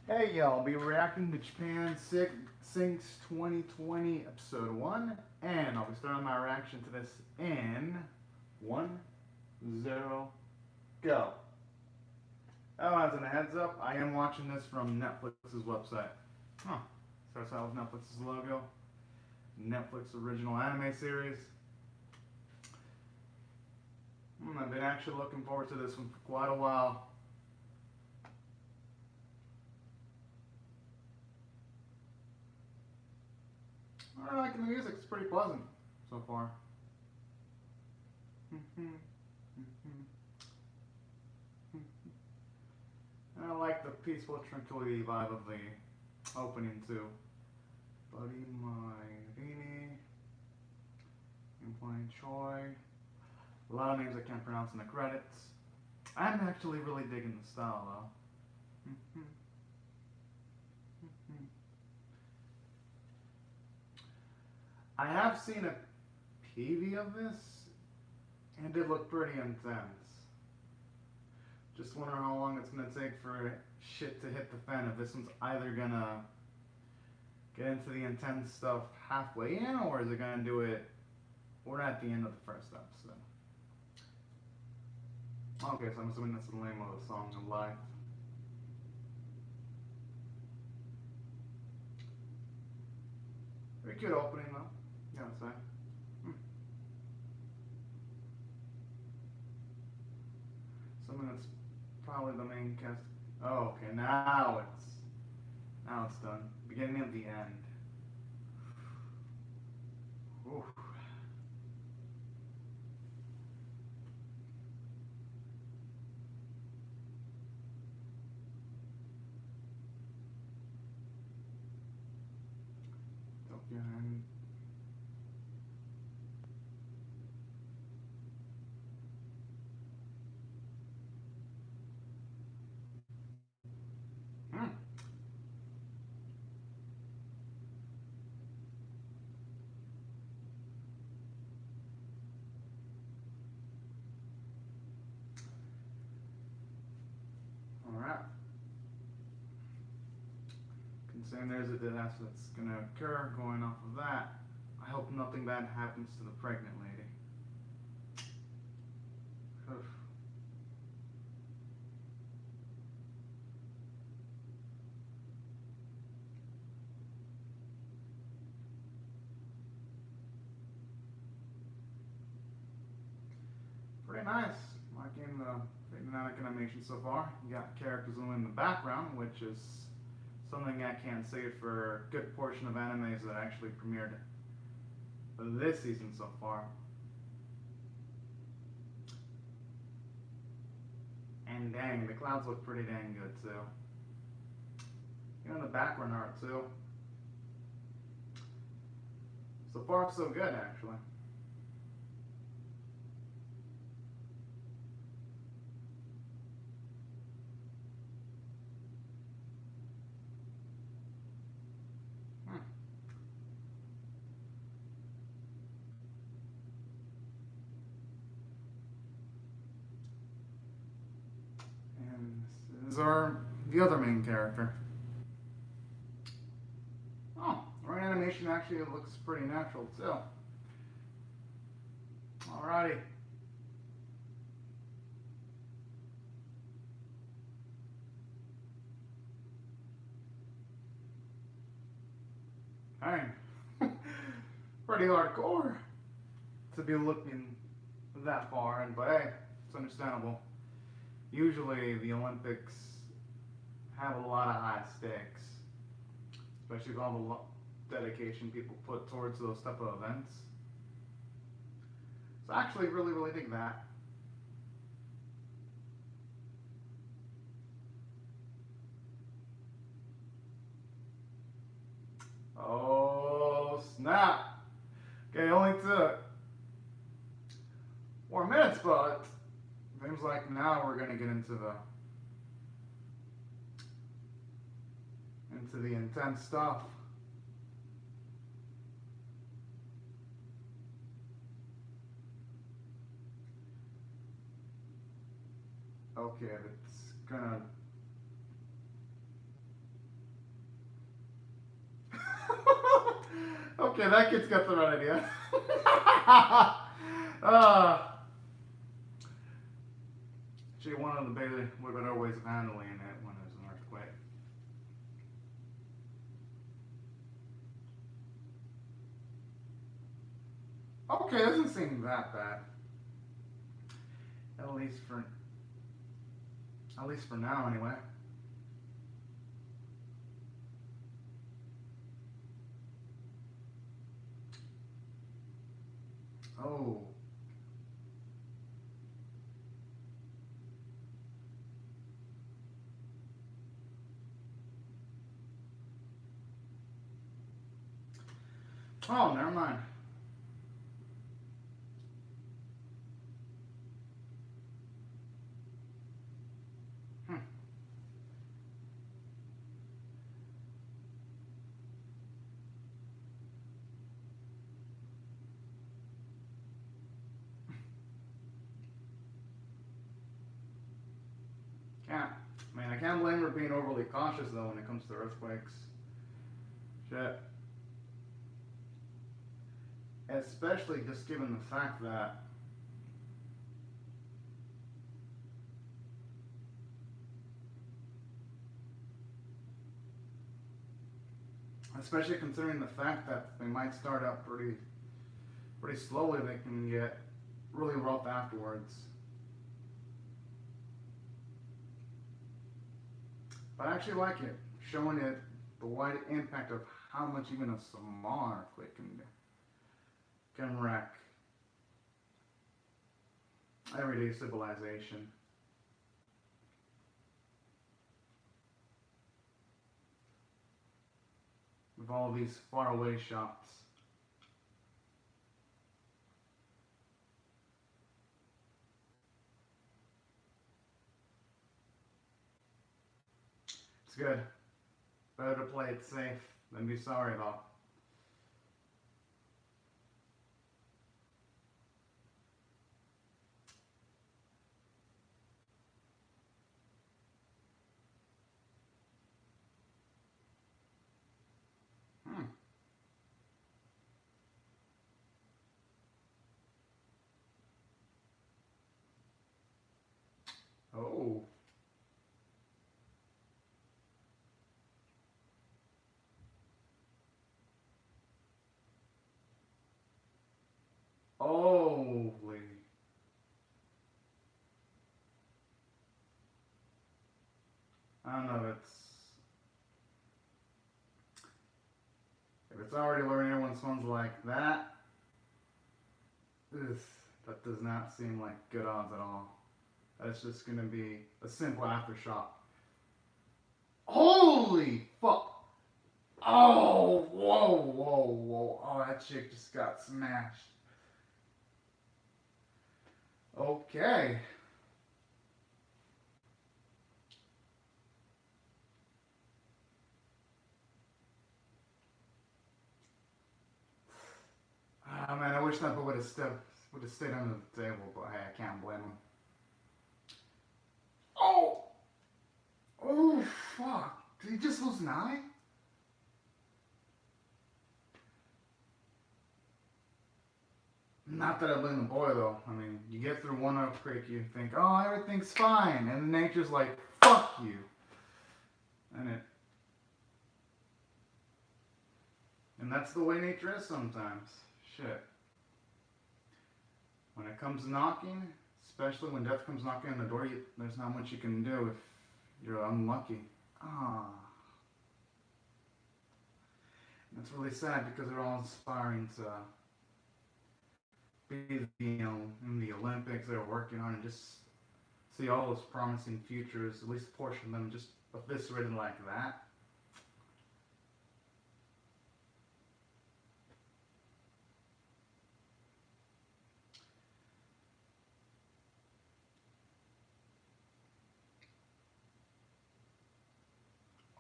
Hey y'all, I'll be reacting to Japan Sinks 2020 Episode 1, and I'll be starting my reaction to this in 1, 0, go. Oh, as a heads up, I am watching this from Netflix's website. Huh. Starts out with Netflix's logo. Netflix original anime series. I've been actually looking forward to this one for quite a while. I like the music, it's pretty pleasant so far. And I like the peaceful tranquility vibe of the opening too. Buddy Marini, Implying Choi. A lot of names I can't pronounce in the credits. I'm actually really digging the style though. I have seen a PV of this, and it did look pretty intense. Just wondering how long it's gonna take for shit to hit the fan. If this one's either gonna get into the intense stuff halfway in, or is it gonna do it or at the end of the first episode? Okay, so I'm assuming that's the name of the song of life. Very cute opening though, you gotta say. Something that's probably the main cast. Oh, okay, now it's done. Beginning of the end. Oof. Tokyo and hmm. Alright. Considering there's a disaster that's gonna occur going off of that, I hope nothing bad happens to the pregnant lady. Oof. Pretty nice. Liking the dynamic animation so far. You got characters in the background, which is something I can't say for a good portion of animes that actually premiered this season so far. And dang, the clouds look pretty dang good too. Even the background art too. So far so good actually. Hmm. And this is the other main character. Oh, our animation actually looks pretty natural too. Alrighty. Dang. Pretty hardcore to be looking that far, but hey, it's understandable. Usually the Olympics have a lot of high stakes, especially with all the dedication people put towards those type of events. So I actually really dig that. Oh snap! Okay, only took 4 minutes, but seems like now we're gonna get into the intense stuff. Okay, it's gonna Okay, that kid's got the right idea. Actually, one of the better ways of handling it when there's an earthquake. Okay, it doesn't seem that bad. At least for now, anyway. Oh. Oh, never mind. Hmm. Can't. I can't blame her being overly cautious though when it comes to earthquakes. Shit. Especially just given the fact that especially considering the fact that they might start out pretty slowly, they can get really rough afterwards. But I actually like it, showing it the wide impact of how much even a small earthquake can wreck everyday civilization. With all these faraway shops. It's good. Better to play it safe than be sorry though. Hmm. Oh. Holy. I don't know, if it's already learning everyone's phones like that, that does not seem like good odds at all. That's just gonna be a simple aftershock. Holy fuck! Oh, whoa, whoa, whoa. Oh, that chick just got smashed. Okay. Ah, man, I wish that would have stayed under the table, but hey, I can't blame him. Oh! Oh, fuck. Did he just lose an eye? Not that I blame the boy, though. I mean, you get through one earthquake, you think, oh, everything's fine. And nature's like, fuck you. And that's the way nature is sometimes. Shit. When it comes knocking, especially when death comes knocking on the door, there's not much you can do if you're unlucky. Ah. That's really sad because they're all inspiring to be in the Olympics they're working on and just see all those promising futures, at least a portion of them, just eviscerated like that.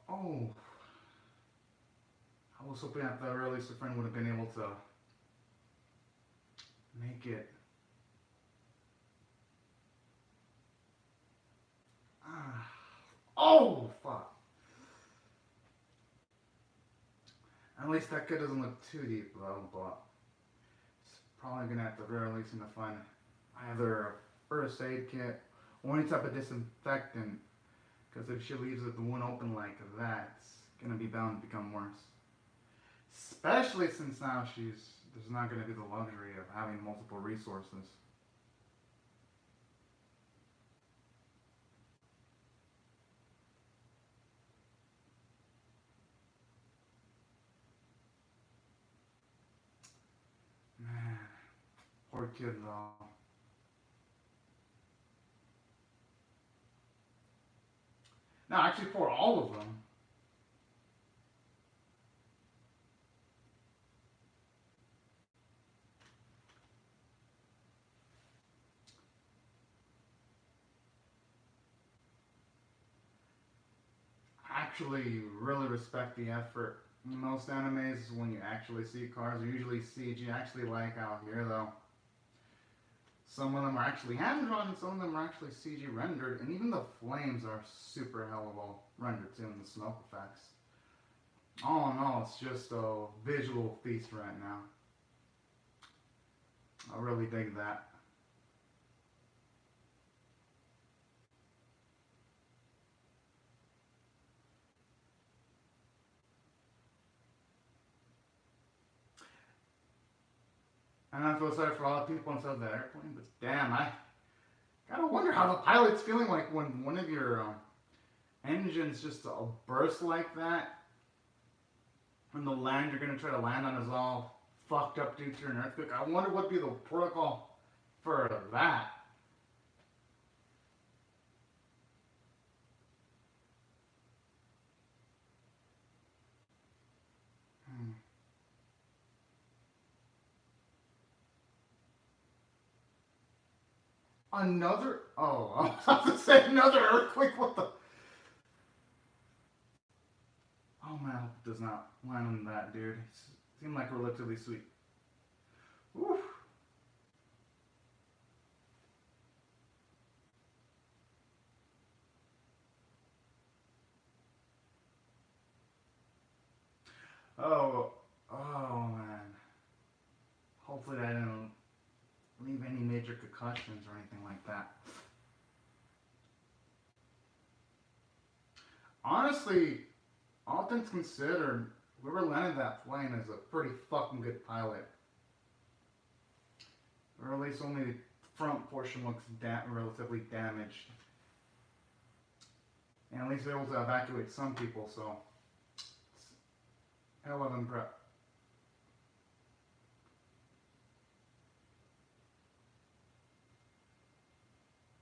Oh, I was hoping at the earliest a friend would have been able to make it. Oh, fuck. At least that kid doesn't look too deep though, but it's probably gonna have to very least gonna find either a first aid kit or any type of disinfectant. Because if she leaves the wound open like that, it's gonna be bound to become worse. Especially since now there's not gonna be the luxury of having multiple resources. Man, poor kid though. No, actually for all of them. Actually really respect the effort. In most animes, when you actually see cars, are usually CG. Actually like out here though. Some of them are actually hand drawn, and some of them are actually CG rendered, and even the flames are super hella well rendered too, and the smoke effects. All in all, it's just a visual feast right now. I really dig that. And I feel sorry for all the people inside the airplane, but damn, I gotta wonder how the pilot's feeling like when one of your engines just burst like that, and the land you're gonna try to land on is all fucked up due to an earthquake. I wonder what'd be the protocol for that. Hmm. Another? Oh, I was about to say another earthquake. What the? Oh man, I hope it does not land on that dude. It seemed like relatively sweet. Oof. Oh, oh man. Hopefully that didn't leave any major concussions or anything like that. Honestly, all things considered, whoever landed that plane is a pretty fucking good pilot. Or at least only the front portion looks relatively damaged. And at least they're able to evacuate some people, so it's hell of impressive.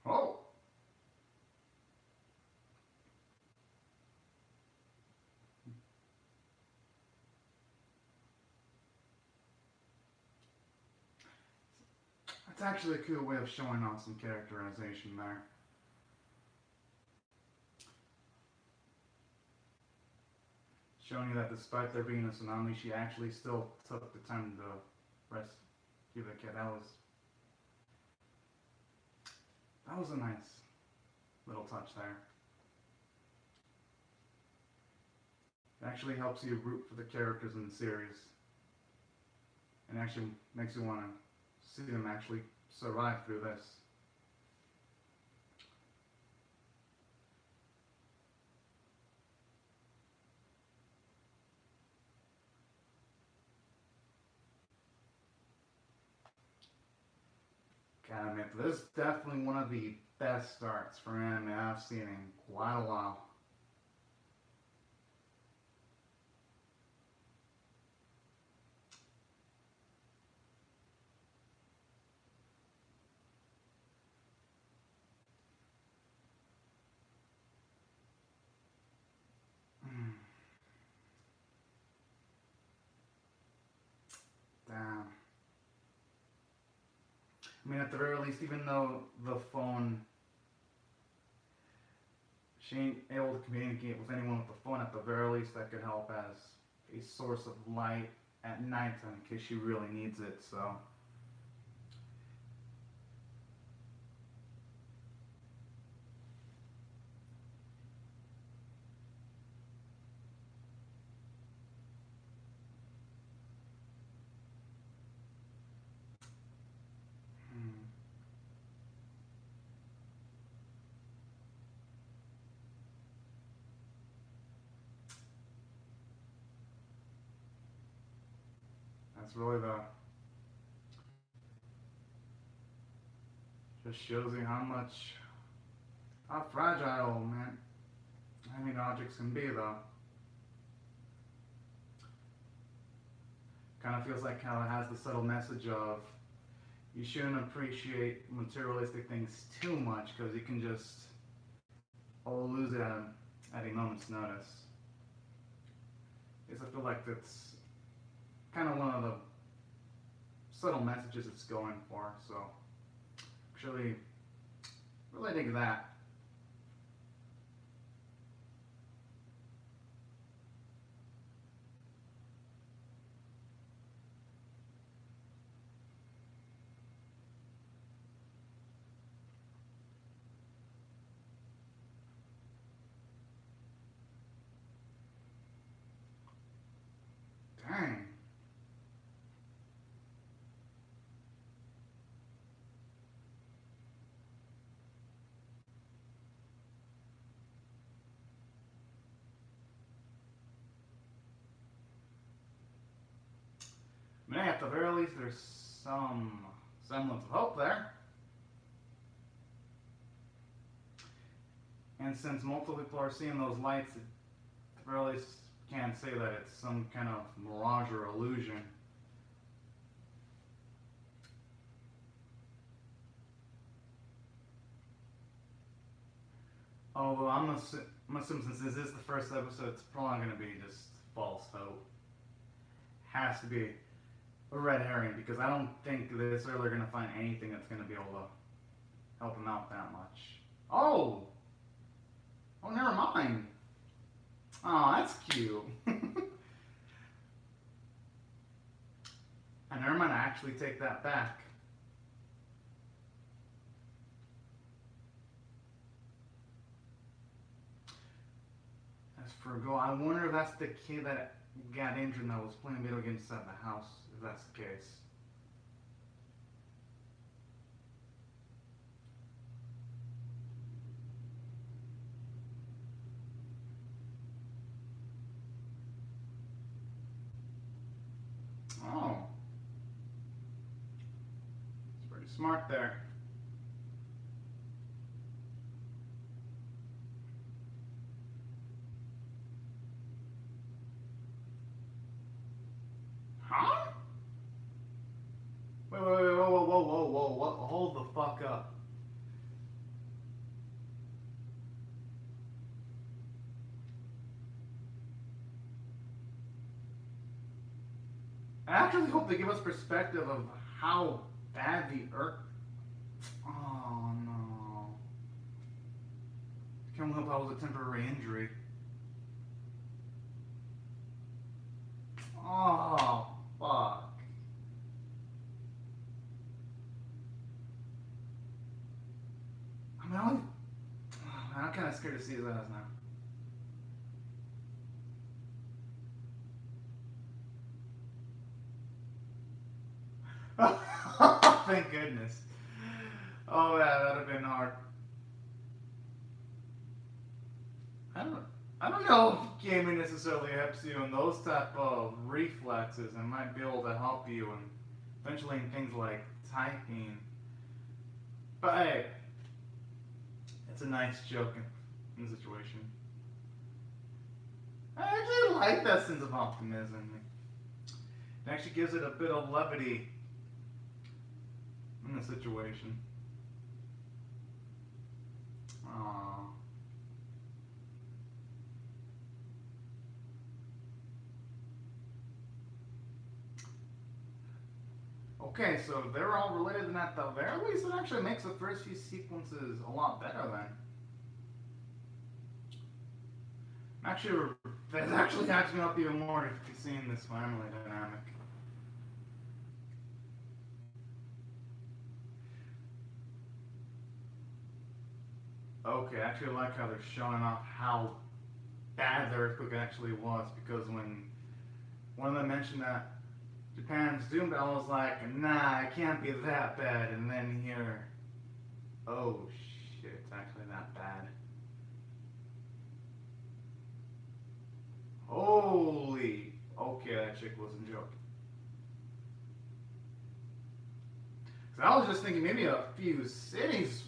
Oh! That's actually a cool way of showing off some characterization there. Showing you that despite there being a tsunami, she actually still took the time to rescue the kid. That was a nice little touch there. It actually helps you root for the characters in the series. And actually makes you want to see them actually survive through this. Gotta admit, this is definitely one of the best starts for anime I've seen in quite a while. Damn. I mean, at the very least, even though the phone, she ain't able to communicate with anyone with the phone, at the very least, that could help as a source of light at nighttime in case she really needs it, so. That's really the just shows you how fragile, man, I mean objects can be though. Kind of feels like how it has the subtle message of you shouldn't appreciate materialistic things too much because you can just lose it at a moment's notice. Because I feel like that's kind of one of the subtle messages it's going for. So actually, really dig that. Dang. I mean, at the very least, there's some semblance of hope there. And since multiple people are seeing those lights, at the very least, can't say that it's some kind of mirage or illusion. Although I'm assuming since this is the first episode, it's probably going to be just false hope. Has to be a red herring because I don't think this early going to find anything that's going to be able to help him out that much. Oh! Oh, never mind. Oh, that's cute. And never mind, I actually take that back. As for Go, I wonder if that's the kid that got injured and that was playing video games inside the house, if that's the case. Oh. It's pretty smart there. Huh? Wait, whoa, hold the fuck up. I actually hope they give us perspective of how bad the Earth. Oh no. Can we hope that was a temporary injury? Oh, fuck. I mean, I'm kind of scared to see his eyes now. Thank goodness. Oh yeah, that'd have been hard. I don't know if gaming necessarily helps you in those type of reflexes and might be able to help you and eventually in things like typing. But hey, it's a nice joke in the situation. I actually like that sense of optimism. It actually gives it a bit of levity in the situation. Aww. Okay, so if they're all related, then at the very least, it actually makes the first few sequences a lot better then. Actually, that actually hypes me up even more to be seeing this family dynamic. Okay, I actually like how they're showing off how bad the earthquake actually was, because when one of them mentioned that Japan's doomed, I was like, nah, it can't be that bad. And then here, oh shit, it's actually that bad. Holy, okay, that chick wasn't joking. 'Cause I was just thinking maybe a few cities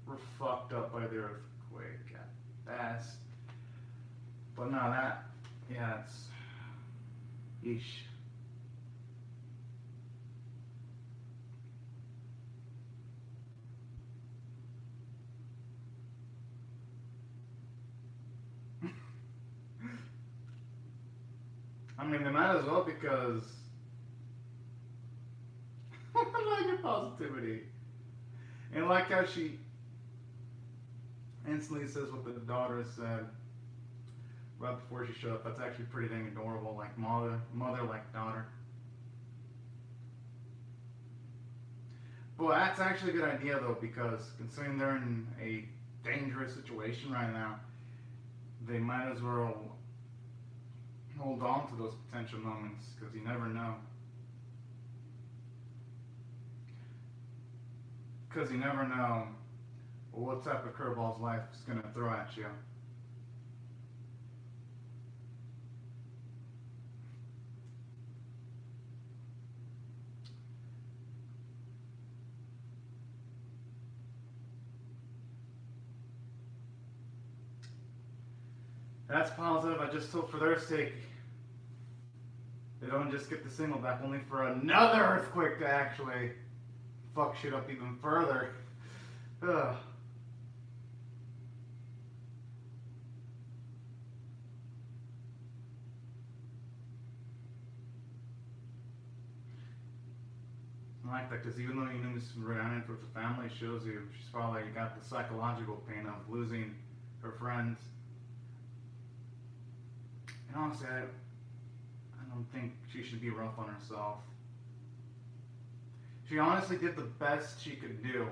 were fucked up by the earthquake at best. But no, that, yeah, it's, yeesh. I mean, they might as well because I like your positivity. And like how she instantly says what the daughter said right before she showed up. That's actually pretty dang adorable. Like mother like daughter. But that's actually a good idea though, because considering they're in a dangerous situation right now, they might as well hold on to those potential moments because you never know. Because you never know what type of curveballs life is going to throw at you. That's positive. I just hope for their sake they don't just get the signal back only for another earthquake to actually fuck shit up even further. Ugh. I like that because even though you knew this was reunited with the family, shows you she's probably got the psychological pain of losing her friends. And honestly, I don't think she should be rough on herself. She honestly did the best she could do,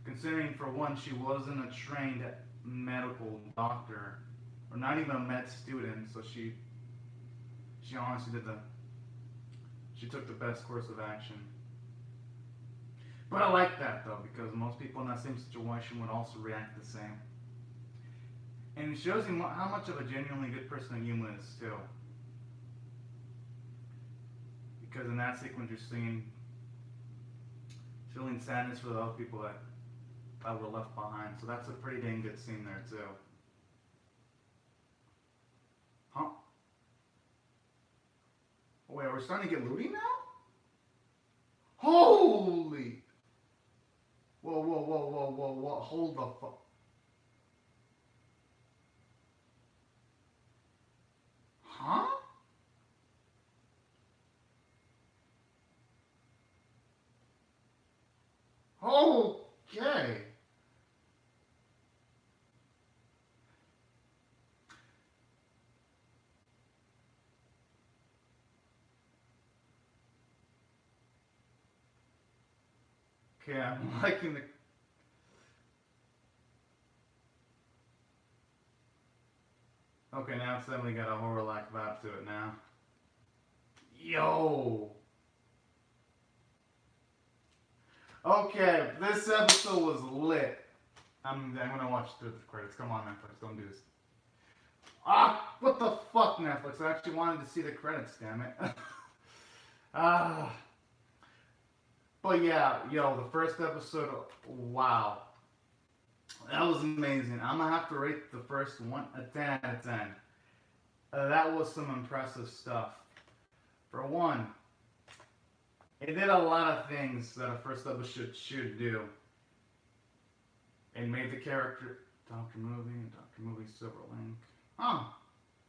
considering for one, she wasn't a trained medical doctor, or not even a med student, so she honestly she took the best course of action. But I like that though, because most people in that same situation would also react the same. And it shows you how much of a genuinely good person Yuma is too. Because in that sequence you're feeling sadness for the other people that were left behind. So that's a pretty dang good scene there too. Huh? Oh wait, we're starting to get looty now? Holy! Whoa, hold the fuck. Huh? Okay. Okay, I'm liking the. Okay, now it's definitely got a horror-like vibe to it now. Yo! Okay, this episode was lit. I'm gonna watch through the credits. Come on, Netflix, don't do this. Ah, what the fuck, Netflix? I actually wanted to see the credits, damn it. Ah. But yeah, yo, the first episode, wow. That was amazing. I'm gonna have to rate the first one a 10 out of 10. That was some impressive stuff. For one, it did a lot of things that a first episode should do. It made the character Dr. Movie, Silver Link. Huh.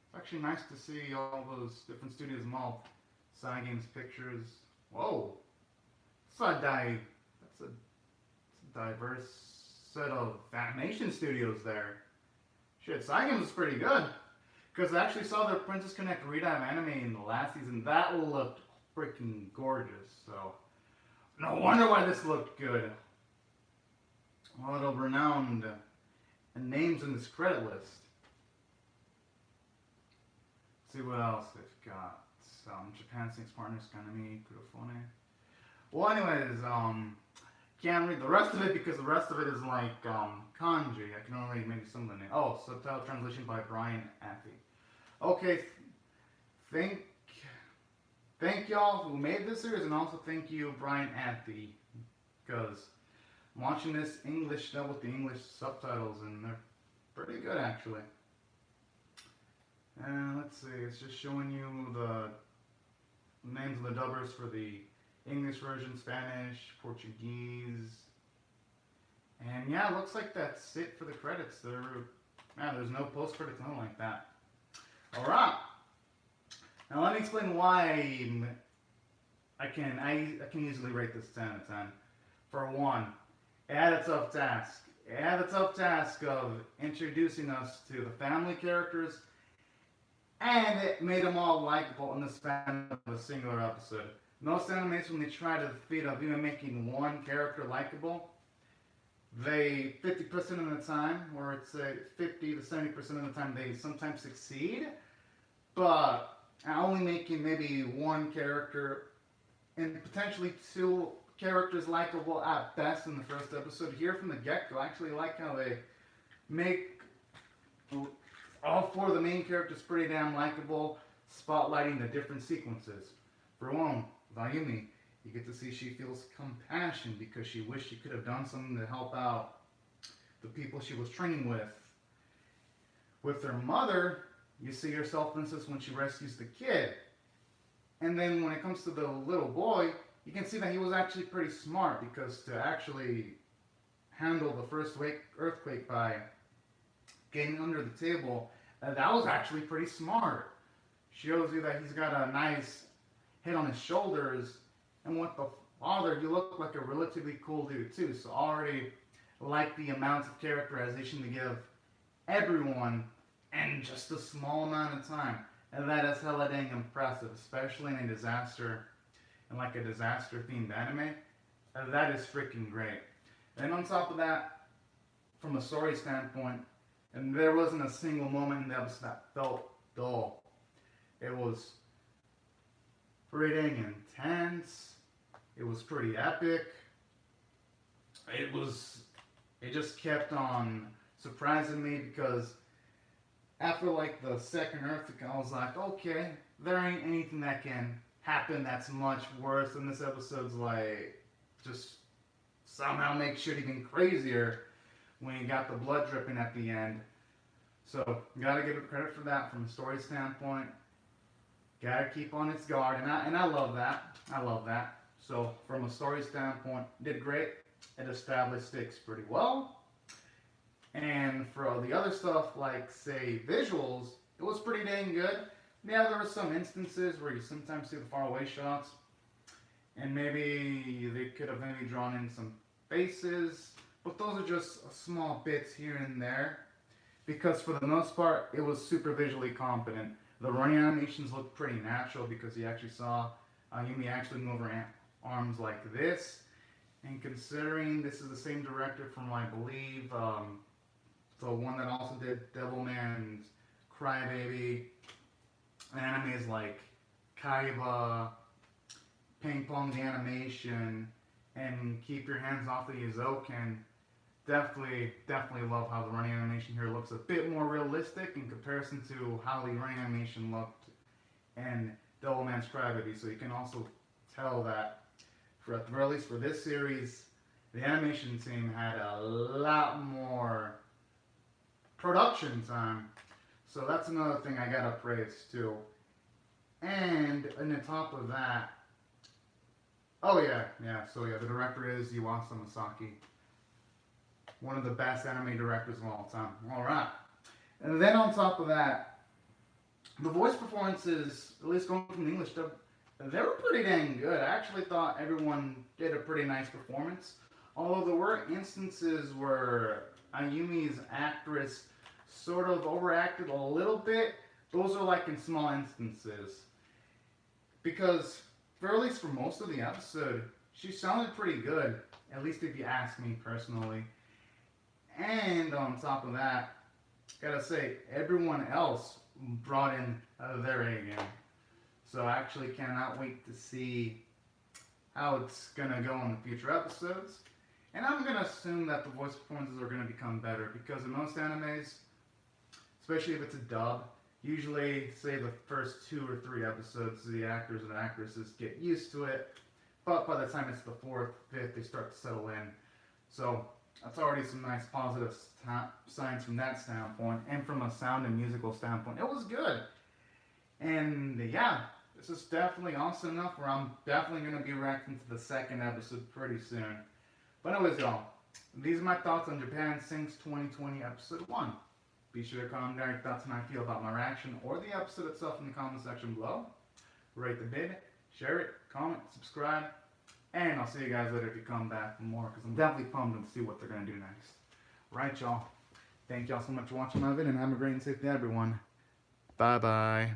It's actually nice to see all those different studios involved. Cygames Pictures. Whoa. That's a diverse set of animation studios there. Shit, Cygames was pretty good. Because I actually saw their Princess Connect Redime anime in the last season. That looked freaking gorgeous. So, no wonder why this looked good. A lot of renowned names in this credit list. Let's see what else they've got. Japan Six Partners, Kanami, Kurofone. Well, anyways, can't read the rest of it because the rest of it is like kanji. I can only read maybe some of the names. Oh, subtitle translation by Brian Affey. Okay, thank y'all who made this series, and also thank you, Brian Affey, because I'm watching this English dub with the English subtitles, and they're pretty good actually. And let's see, it's just showing you the names of the dubbers for the English version, Spanish, Portuguese, and yeah, it looks like that's it for the credits. There's no post credits, nothing like that. All right. Now let me explain why I can easily rate this 10 out of 10. For one, it had a tough task. It had a tough task of introducing us to the family characters, and it made them all likable in the span of a singular episode. Most animes, when they try to feed up even making one character likable, they 50% of the time, or it's 50 to 70% of the time, they sometimes succeed, but only making maybe one character and potentially two characters likable at best in the first episode. Here from the get-go, I actually like how they make all four of the main characters pretty damn likable, spotlighting the different sequences. For one, Ayumi, you get to see she feels compassion because she wished she could have done something to help out the people she was training with. With her mother, you see her selflessness when she rescues the kid. And then when it comes to the little boy, you can see that he was actually pretty smart, because to actually handle the first earthquake by getting under the table, that was actually pretty smart. Shows you that he's got a nice head on his shoulders, and with the father, you look like a relatively cool dude too. So already like the amounts of characterization to give everyone in just a small amount of time. And that is hella dang impressive, especially in a disaster themed anime. That is freaking great. And on top of that, from a story standpoint, and there wasn't a single moment in the episode that felt dull. It was pretty dang intense. It was pretty epic. It just kept on surprising me, because after like the second earthquake, I was like, okay, there ain't anything that can happen that's much worse. And this episode's like, just somehow makes shit even crazier when you got the blood dripping at the end. So, gotta give it credit for that from a story standpoint. Gotta keep on its guard, and I love that. I love that. So, from a story standpoint, did great. It established stakes pretty well. And for the other stuff, like, say, visuals, it was pretty dang good. Yeah, there were some instances where you sometimes see the faraway shots, and maybe they could have maybe drawn in some faces, but those are just small bits here and there, because for the most part, it was super visually competent. The running animations looked pretty natural, because you actually saw Yumi actually move her arms like this, and considering this is the same director from, I believe, the one that also did Devilman's Crybaby, animes like Kaiba, Ping Pong the Animation, and Keep Your Hands Off the Yuzoken. Definitely love how the running animation here looks a bit more realistic in comparison to how the running animation looked in Devilman's Crybaby. So you can also tell that, at the very least for this series, the animation team had a lot more production time. So that's another thing I gotta praise too. And on top of that, the director is Yuasa Masaki, one of the best anime directors of all time. Alright. And then on top of that, the voice performances, at least going from the English dub, they were pretty dang good. I actually thought everyone did a pretty nice performance. Although there were instances where Ayumi's actress sort of overacted a little bit. Those are like in small instances. Because, at least for most of the episode, she sounded pretty good. At least if you ask me personally. And on top of that, gotta say, everyone else brought in their A game. So I actually cannot wait to see how it's gonna go in the future episodes. And I'm gonna assume that the voice performances are gonna become better, because in most animes, especially if it's a dub, usually, say the first 2 or 3 episodes, the actors and actresses get used to it. But by the time it's the fourth, fifth, they start to settle in. So that's already some nice positive signs from that standpoint. And from a sound and musical standpoint, it was good. And yeah, this is definitely awesome enough where I'm definitely going to be reacting to the second episode pretty soon. But anyways, y'all, these are my thoughts on Japan Sings 2020 Episode 1. Be sure to comment down your thoughts on how you feel about my reaction or the episode itself in the comment section below. Rate the vid, share it, comment, subscribe, and I'll see you guys later if you come back for more, because I'm definitely pumped to see what they're going to do next. Right, y'all. Thank y'all so much for watching my video, and have a great and safe day, everyone. Bye-bye.